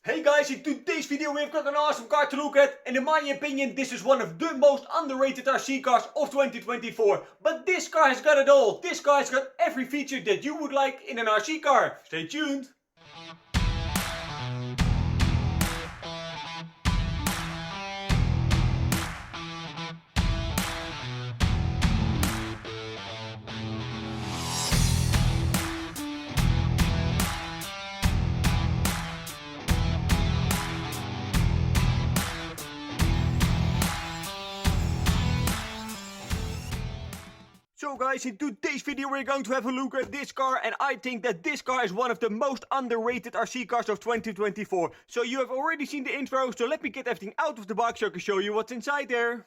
Hey guys, in today's video we've got an awesome car to look at, and in my opinion this is one of the most underrated RC cars of 2024. But this car has got it all. This car has got every feature that you would like in an RC car. Stay tuned. So guys, in today's video we're going to have a look at this car, and I think that this car is one of the most underrated RC cars of 2024. So you have already seen the intro, so let me get everything out of the box so I can show you what's inside there.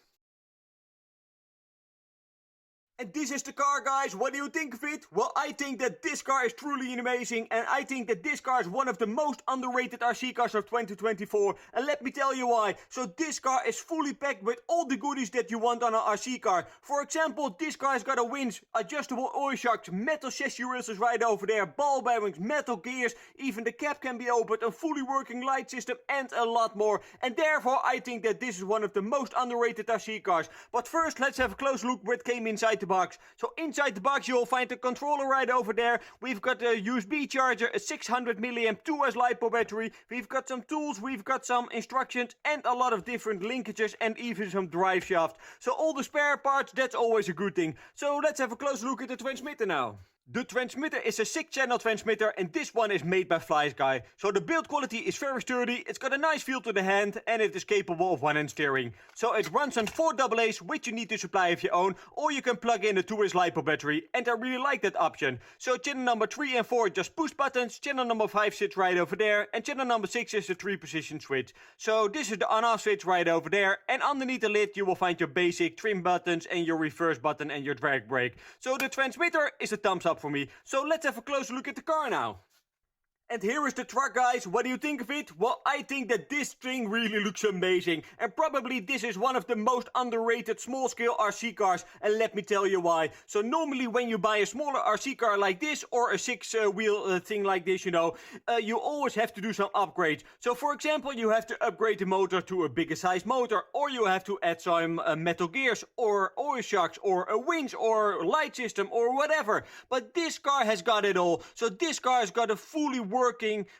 And this is the car, guys. What do you think of it? Well, I think that this car is truly amazing, and I think that this car is one of the most underrated RC cars of 2024. And let me tell you why. So this car is fully packed with all the goodies that you want on an RC car. For example, this car has got a winch, adjustable oil shocks, metal chassis rails is right over there, ball bearings, metal gears, even the cab can be opened, a fully working light system, and a lot more. And therefore, I think that this is one of the most underrated RC cars. But first, let's have a close look what came inside the box. So inside the box you'll find the controller right over there. We've got a USB charger, a 600 milliamp 2S LiPo battery. We've got some tools, we've got some instructions, and a lot of different linkages, and even some drive shaft. So all the spare parts, that's always a good thing. So let's have a close look at the transmitter now. The transmitter is a 6-channel transmitter, and this one is made by FlySky. So the build quality is very sturdy, it's got a nice feel to the hand, and it is capable of one-hand steering. So it runs on 4 AA's, which you need to supply of your own, or you can plug in a 2S LiPo battery, and I really like that option. So channel number 3 and 4 just push buttons, channel number 5 sits right over there, and channel number 6 is the 3-position switch. So this is the on-off switch right over there, and underneath the lid you will find your basic trim buttons and your reverse button and your drag brake. So the transmitter is a thumbs up for me. So let's have a closer look at the car now. And here is the truck, guys. What do you think of it? Well, I think that this thing really looks amazing. And probably this is one of the most underrated small-scale RC cars. And let me tell you why. So normally when you buy a smaller RC car like this, or a 6-wheel thing like this, you always have to do some upgrades. So for example, you have to upgrade the motor to a bigger size motor, or you have to add some metal gears, or oil shocks, or a winch, or light system, or whatever. But this car has got it all. So this car has got a fully working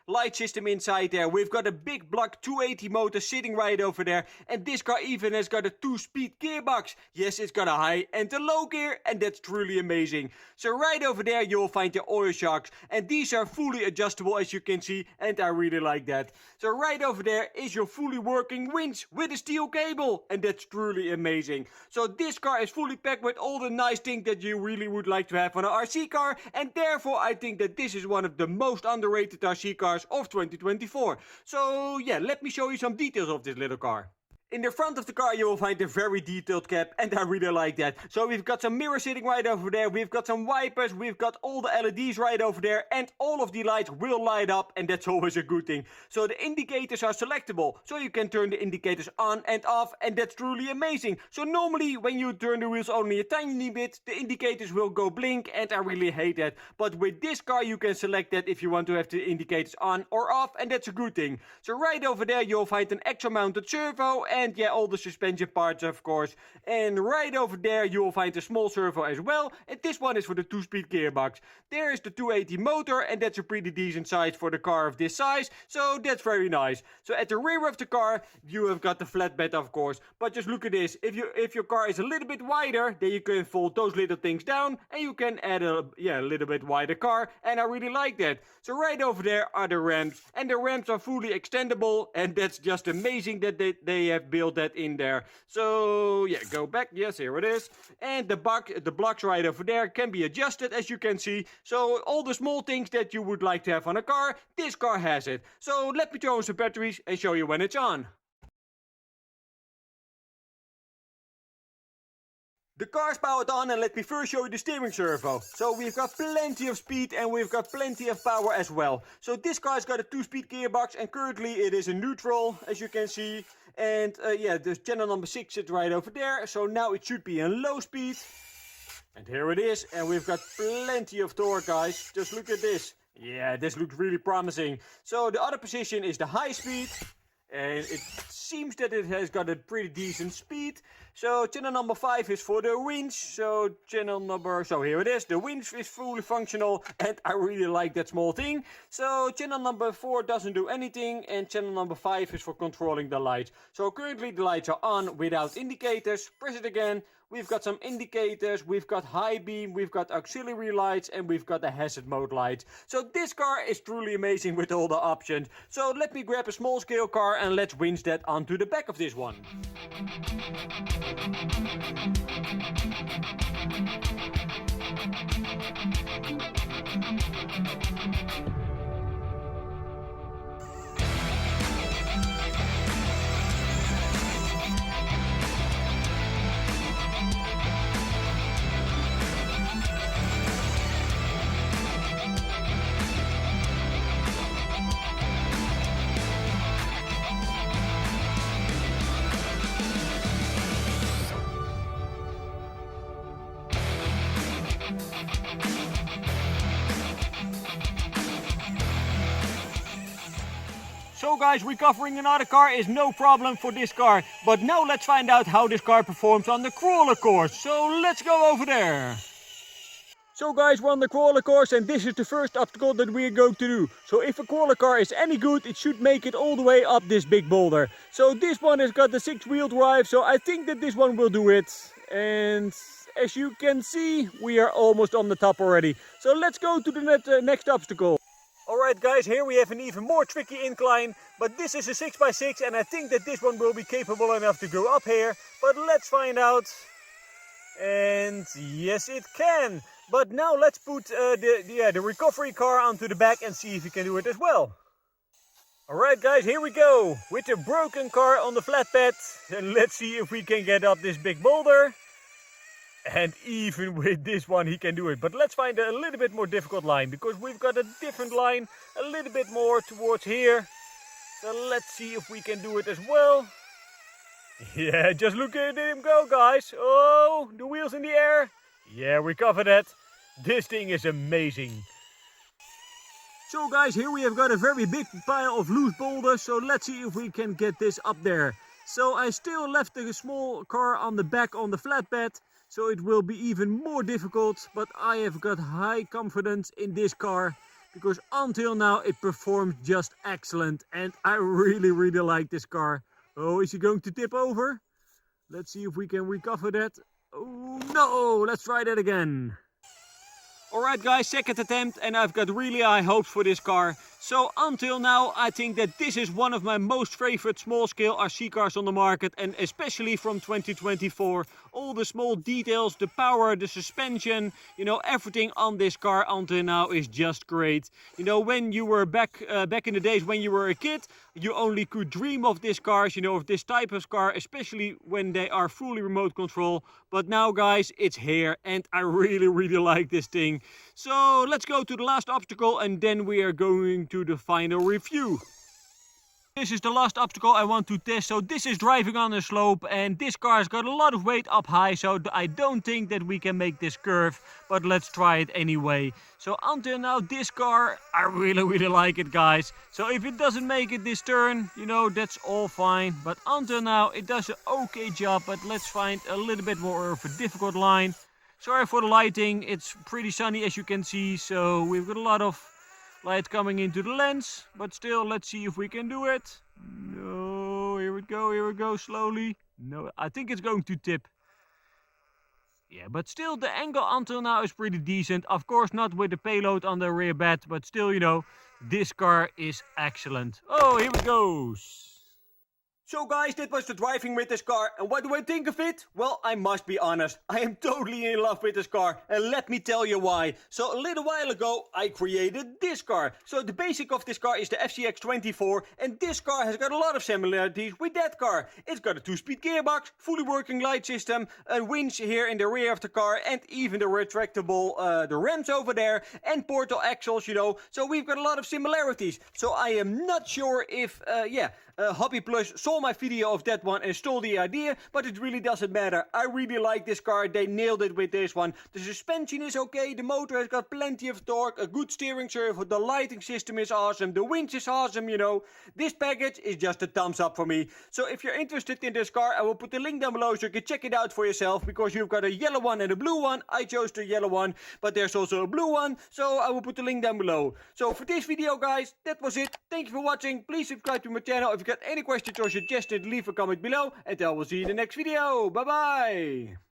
light system inside there. We've got a big block 280 motor sitting right over there, and this car even has got a 2-speed gearbox. Yes, it's got a high and a low gear, and that's truly amazing. So right over there you'll find the oil shocks, and these are fully adjustable as you can see, and I really like that. So right over there is your fully working winch with a steel cable, and that's truly amazing. So this car is fully packed with all the nice things that you really would like to have on an RC car, and therefore I think that this is one of the most underrated RC cars of 2024. So yeah, let me show you some details of this little car. In the front of the car you will find a very detailed cab, and I really like that. So we've got some mirrors sitting right over there, we've got some wipers, we've got all the LEDs right over there, and all of the lights will light up, and that's always a good thing. So the indicators are selectable, so you can turn the indicators on and off, and that's truly amazing. So normally when you turn the wheels only a tiny bit, the indicators will go blink, and I really hate that. But with this car you can select that if you want to have the indicators on or off, and that's a good thing. So right over there you'll find an axle mounted servo, and yeah, all the suspension parts of course. And right over there you will find a small servo as well, and this one is for the 2-speed gearbox. There is the 280 motor, and that's a pretty decent size for the car of this size, so that's very nice. So at the rear of the car you have got the flatbed of course, but just look at this. If your car is a little bit wider, then you can fold those little things down, and you can add a little bit wider car, and I really like that. So right over there are the ramps, and the ramps are fully extendable, and that's just amazing that they have built that in there. So yeah, go back. Yes, here it is. And the blocks right over there can be adjusted, as you can see. So all the small things that you would like to have on a car, this car has it. So let me throw in some batteries and show you when it's on. The car's powered on, and let me first show you the steering servo. So we've got plenty of speed, and we've got plenty of power as well. So this car's got a 2-speed gearbox, and currently it is in neutral, as you can see. And yeah, the channel number 6 sits right over there, so now it should be in low speed. And here it is, and we've got plenty of torque, guys. Just look at this. Yeah, this looks really promising. So the other position is the high speed. And it seems that it has got a pretty decent speed. So channel number 5 is for the winch. So here it is. The winch is fully functional and I really like that small thing. So channel number 4 doesn't do anything and channel number 5 is for controlling the lights. So currently the lights are on without indicators. Press it again. We've got some indicators, we've got high beam, we've got auxiliary lights, and we've got the hazard mode lights. So this car is truly amazing with all the options. So let me grab a small scale car and let's winch that onto the back of this one. So guys, recovering another car is no problem for this car. But now let's find out how this car performs on the crawler course. So let's go over there. So guys, we're on the crawler course and this is the first obstacle that we're going to do. So if a crawler car is any good, it should make it all the way up this big boulder. So this one has got the 6-wheel drive, so I think that this one will do it. And as you can see, we are almost on the top already. So let's go to the next obstacle. Alright guys, here we have an even more tricky incline, but this is a 6x6 and I think that this one will be capable enough to go up here, but let's find out. And yes it can, but now let's put the recovery car onto the back and see if we can do it as well. Alright guys, here we go, with the broken car on the flatbed, and let's see if we can get up this big boulder. And even with this one he can do it. But let's find a little bit more difficult line, because we've got a different line a little bit more towards here. So let's see if we can do it as well. Yeah, just look at him go guys. Oh, the wheels in the air. Yeah, we covered that. This thing is amazing. So guys, here we have got a very big pile of loose boulders. So let's see if we can get this up there. So I still left the small car on the back on the flatbed. So it will be even more difficult, but I have got high confidence in this car because until now it performs just excellent and I really like this car. Oh, is he going to tip over? Let's see if we can recover that. Oh no, let's try that again. Alright guys, second attempt and I've got really high hopes for this car. So until now I think that this is one of my most favorite small scale RC cars on the market, and especially from 2024. All the small details, the power, the suspension, you know, everything on this car until now is just great. You know, when you were back in the days when you were a kid, you only could dream of these cars, you know, of this type of car, especially when they are fully remote control. But now guys, it's here and I really like this thing. So let's go to the last obstacle and then we are going to the final review. This is the last obstacle I want to test. So this is driving on a slope and this car has got a lot of weight up high, so I don't think that we can make this curve, but let's try it anyway. So until now this car, I really like it guys. So if it doesn't make it this turn, you know, that's all fine, but until now it does an okay job. But let's find a little bit more of a difficult line. Sorry for the lighting, it's pretty sunny as you can see, so we've got a lot of light coming into the lens, but still, let's see if we can do it. No, here we go, slowly. No, I think it's going to tip. Yeah, but still, the angle until now is pretty decent. Of course, not with the payload on the rear bed, but still, you know, this car is excellent. Oh, here it goes. So guys, that was the driving with this car, and what do I think of it? Well, I must be honest, I am totally in love with this car, and let me tell you why. So a little while ago, I created this car. So the basic of this car is the FCX24, and this car has got a lot of similarities with that car. It's got a 2-speed gearbox, fully working light system, a winch here in the rear of the car, and even the retractable, the ramps over there, and portal axles, you know. So we've got a lot of similarities. So I am not sure if, Hobby Plus saw my video of that one and stole the idea, but it really doesn't matter. I really like this car, they nailed it with this one. The suspension is okay, the motor has got plenty of torque, a good steering servo, the lighting system is awesome, the winch is awesome, you know. This package is just a thumbs up for me. So if you're interested in this car, I will put the link down below so you can check it out for yourself, because you've got a yellow one and a blue one. I chose the yellow one, but there's also a blue one, so I will put the link down below. So for this video guys, that was it. Thank you for watching. Please subscribe to my channel. If you got any questions or suggestions, leave a comment below, and I will see you in the next video. Bye bye.